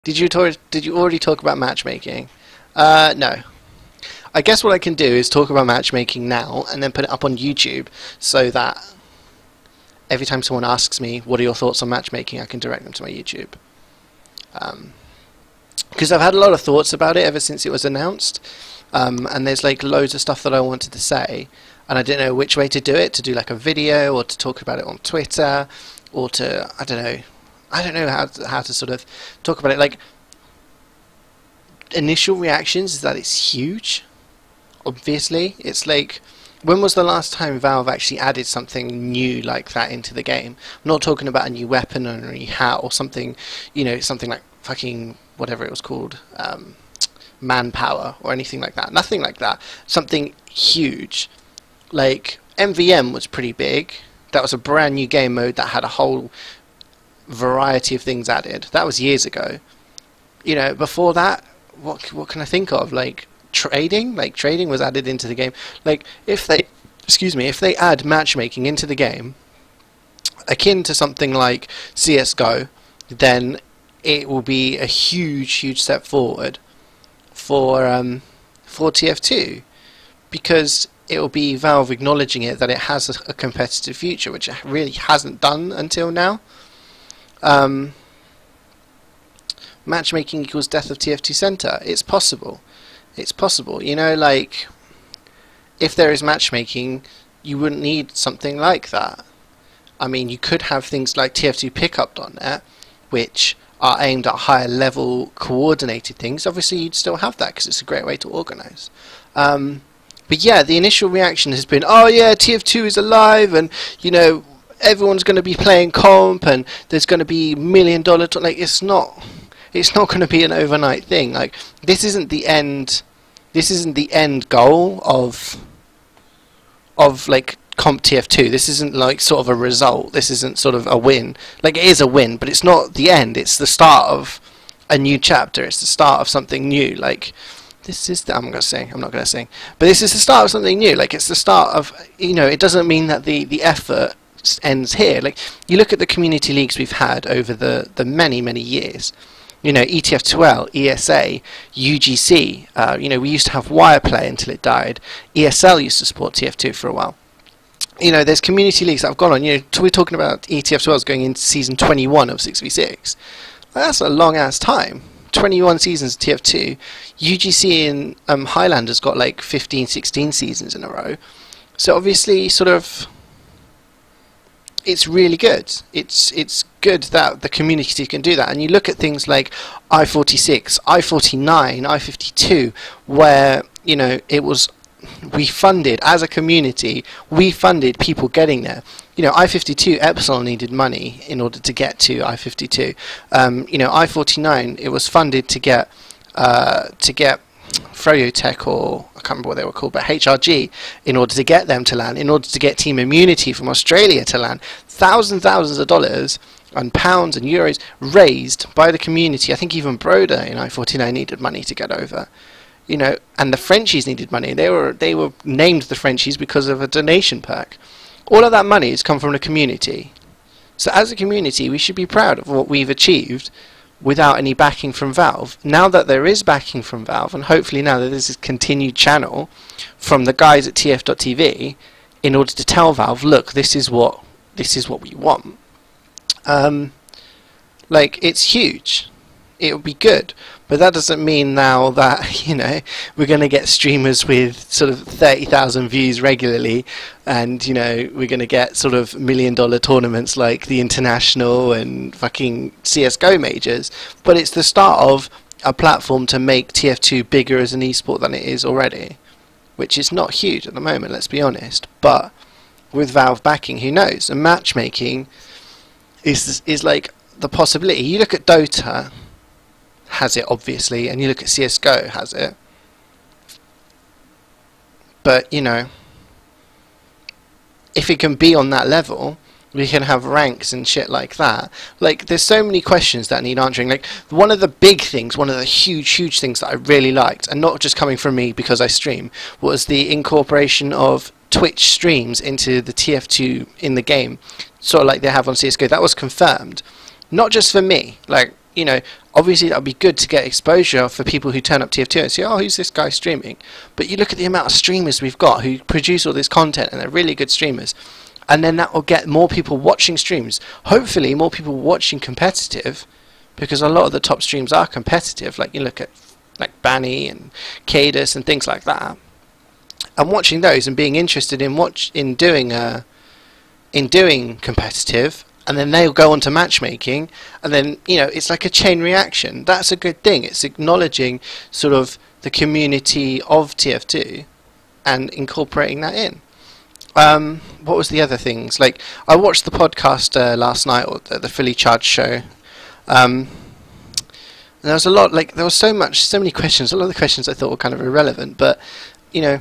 Did you already talk about matchmaking? No. I guess what I can do is talk about matchmaking now and then put it up on YouTube so that every time someone asks me, what are your thoughts on matchmaking, I can direct them to my YouTube. Because I've had a lot of thoughts about it ever since it was announced, and there's like loads of stuff that I wanted to say, and I didn't know which way to do it, to do like a video or to talk about it on Twitter, or to, I don't know how to sort of talk about it. Like, initial reactions is that it's huge. Obviously, it's like, when was the last time Valve actually added something new like that into the game? I'm not talking about a new weapon or a new hat or something, you know, something like fucking whatever it was called, manpower or anything like that. Nothing like that. Something huge. Like, MVM was pretty big. That was a brand new game mode that had a whole variety of things added. That was years ago. You know, before that, what can I think of? Like trading was added into the game. Like, if they add matchmaking into the game, akin to something like CS:GO, then it will be a huge step forward for TF2, because it will be Valve acknowledging it, that it has a competitive future, which it really hasn't done until now. Matchmaking equals death of TF2 Center. It's possible. It's possible. You know, like, if there is matchmaking, you wouldn't need something like that. I mean, you could have things like TF2 Pickup.net, which are aimed at higher level coordinated things. Obviously, you'd still have that because it's a great way to organize. But yeah, the initial reaction has been, oh yeah, TF2 is alive, and you know, everyone's going to be playing comp, and there's going to be $1 million. Like, it's not going to be an overnight thing. Like, this isn't the end. This isn't the end goal of like comp TF2. This isn't like sort of a result. This isn't sort of a win. Like, it is a win, but it's not the end. It's the start of a new chapter. It's the start of something new. Like, this is I'm not going to sing, but this is the start of something new. Like, it's the start of, you know, it doesn't mean that the effort ends here. Like, you look at the community leagues we've had over the many years. You know, ETF2L, ESA, UGC. You know, we used to have Wireplay until it died. ESL used to support TF2 for a while. You know, there's community leagues that have gone on. You know, we're talking about ETF2L's going into season 21 of 6v6. Well, that's a long ass time. 21 seasons of TF2. UGC in Highlander's got like 15, 16 seasons in a row. So obviously, sort of, it's really good. It's good that the community can do that. And you look at things like I-46, I-49, I-52, where, you know, it was, we funded, as a community, we funded people getting there. You know, I-52, Epsilon needed money in order to get to I-52. You know, I-49, it was funded to get Froyotech, or I can't remember what they were called, but HRG, in order to get them to land, in order to get Team Immunity from Australia to land. Thousands of dollars and pounds and euros raised by the community. I think even Broder in I-49 needed money to get over. You know, and the Frenchies needed money. They were named the Frenchies because of a donation pack. All of that money has come from the community. So as a community, we should be proud of what we've achieved without any backing from Valve. Now that there is backing from Valve, and hopefully now that there's a continued channel from the guys at TF.TV in order to tell Valve, look, this is what we want. Like, it's huge. It would be good, but that doesn't mean now that, you know, we're going to get streamers with sort of 30,000 views regularly, and, you know, we're going to get sort of $1 million tournaments like the International and fucking CS:GO majors. But it's the start of a platform to make TF2 bigger as an esport than it is already, which is not huge at the moment, let's be honest. But with Valve backing, who knows? And matchmaking is like the possibility. You look at Dota, has it obviously, and you look at CS:GO, has it. But, you know, if it can be on that level, we can have ranks and shit like that. Like, there's so many questions that need answering. Like, one of the big things, one of the huge things that I really liked, and not just coming from me because I stream, was the incorporation of Twitch streams into the TF2 in the game, sort of like they have on CS:GO. That was confirmed, not just for me. Like, you know, obviously that would be good to get exposure for people who turn up TF2 and say, oh, who's this guy streaming? But you look at the amount of streamers we've got who produce all this content, and they're really good streamers, and then that will get more people watching streams. Hopefully more people watching competitive, because a lot of the top streams are competitive. Like you look at like Banny and Cadus and things like that, and watching those and being interested in doing competitive, and then they'll go on to matchmaking, and then, you know, it's like a chain reaction. That's a good thing. It's acknowledging sort of the community of TF2 and incorporating that in. What was the other things? Like, I watched the podcast last night, or the Fully Charged show. And there was a lot, like, there was so many questions. A lot of the questions I thought were kind of irrelevant, but, you know,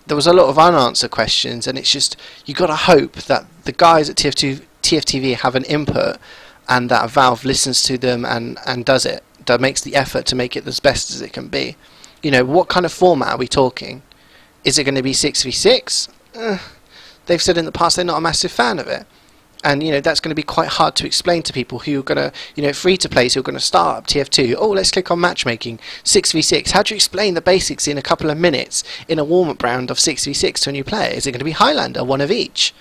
there was a lot of unanswered questions, and it's just, you got to hope that the guys at TFTV have an input, and that Valve listens to them and does it, that makes the effort to make it as best as it can be. You know, what kind of format are we talking? Is it going to be 6v6? They've said in the past they're not a massive fan of it. And, you know, that's going to be quite hard to explain to people who are going to, you know, free-to-plays who are going to start up TF2. Oh, let's click on matchmaking, 6v6. How do you explain the basics in a couple of minutes in a warm-up round of 6v6 to a new player? Is it going to be Highlander, one of each?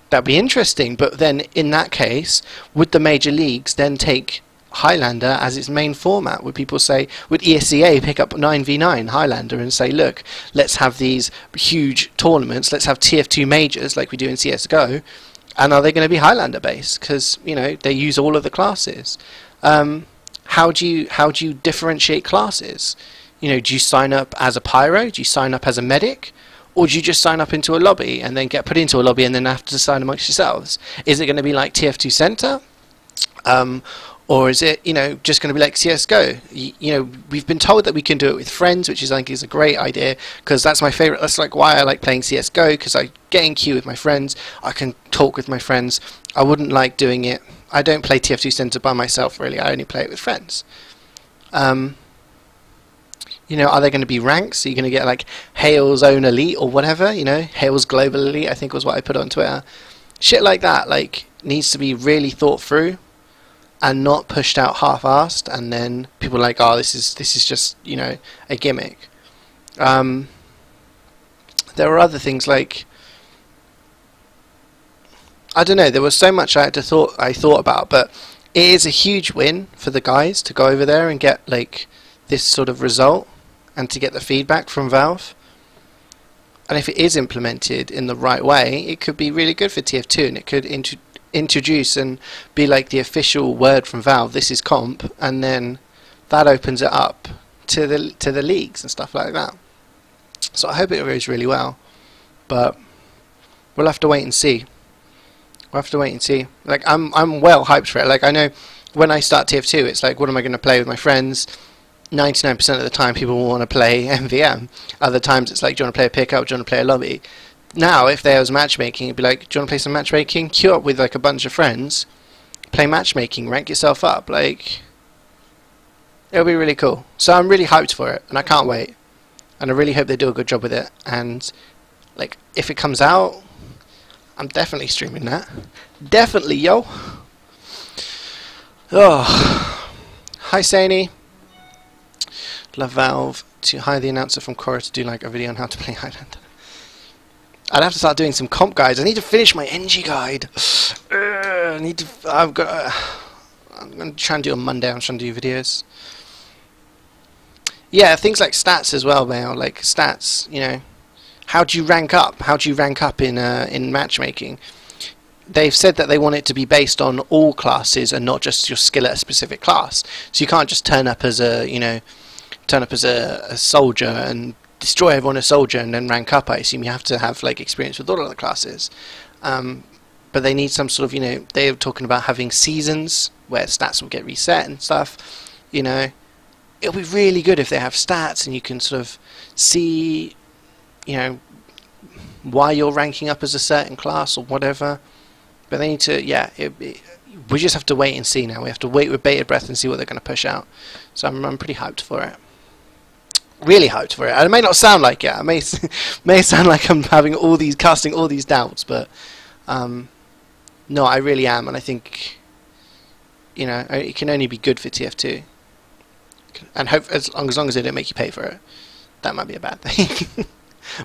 That'd be interesting, but then in that case, would the major leagues then take Highlander as its main format? Would people say, would ESEA pick up 9v9 Highlander and say, look, let's have these huge tournaments, let's have TF2 majors like we do in CSGO, and are they going to be Highlander based? Because, you know, they use all of the classes. How do you differentiate classes? You know, do you sign up as a pyro? Do you sign up as a medic? Or do you just sign up into a lobby and then get put into a lobby and then have to decide amongst yourselves? Is it going to be like TF2 Center? Or is it, you know, just going to be like CSGO? You know, we've been told that we can do it with friends, which I think is a great idea, because that's my favorite. That's like why I like playing CSGO, because I get in queue with my friends. I can talk with my friends. I wouldn't like doing it. I don't play TF2 Center by myself, really. I only play it with friends. You know, are there going to be ranks? Are you going to get like Hale's own elite or whatever? You know, Hale's global elite, I think was what I put on Twitter. Shit like that, like, needs to be really thought through and not pushed out half-assed, and then people are like, oh, this is just, you know, a gimmick. There are other things like, I don't know, there was so much I thought about, but it is a huge win for the guys to go over there and get like this sort of result and to get the feedback from Valve. And if it is implemented in the right way, it could be really good for TF2, and it could introduce and be like the official word from Valve, this is comp, and then that opens it up to the leagues and stuff like that. So I hope it goes really well, but we'll have to wait and see. We'll have to wait and see. Like, I'm well hyped for it. Like, I know when I start TF2, it's like, what am I going to play with my friends? 99% of the time people will want to play MVM. Other times it's like, do you want to play a pickup, do you want to play a lobby? Now, if there was matchmaking, it'd be like, do you want to play some matchmaking? Queue up with like a bunch of friends, play matchmaking, rank yourself up. Like, it'll be really cool. So I'm really hyped for it, and I can't wait. And I really hope they do a good job with it. And like, if it comes out, I'm definitely streaming that. Definitely, yo. Oh, hi Sani. Love Valve to hire the announcer from Cora to do like a video on how to play Highlander. I'd have to start doing some comp guides. I need to finish my NG guide. I'm going to try and do it on Monday. I'm trying to do videos. Yeah, things like stats as well, man. Like stats, you know. How do you rank up? How do you rank up in matchmaking? They've said that they want it to be based on all classes and not just your skill at a specific class. So you can't just turn up as a, you know, a soldier and destroy everyone as soldier and then rank up. I assume you have to have like experience with all of the classes. But they need some sort of, you know, they're talking about having seasons where stats will get reset and stuff. You know, it'll be really good if they have stats and you can sort of see, you know, why you're ranking up as a certain class or whatever. But they need to, yeah, we just have to wait and see now. We have to wait with bated breath and see what they're going to push out. So I'm pretty hyped for it. Really hyped for it. And it may not sound like it. It may sound like I'm having casting all these doubts, but no, I really am, and I think you know, it can only be good for TF2, and hope as long as they don't make you pay for it. That might be a bad thing,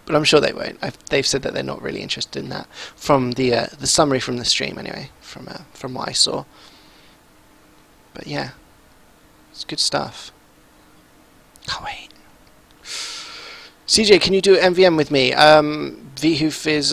but I'm sure they won't. They've said that they're not really interested in that from the summary from the stream anyway, from what I saw. But yeah, it's good stuff. Can't wait. CJ, can you do MVM with me? Vhoof is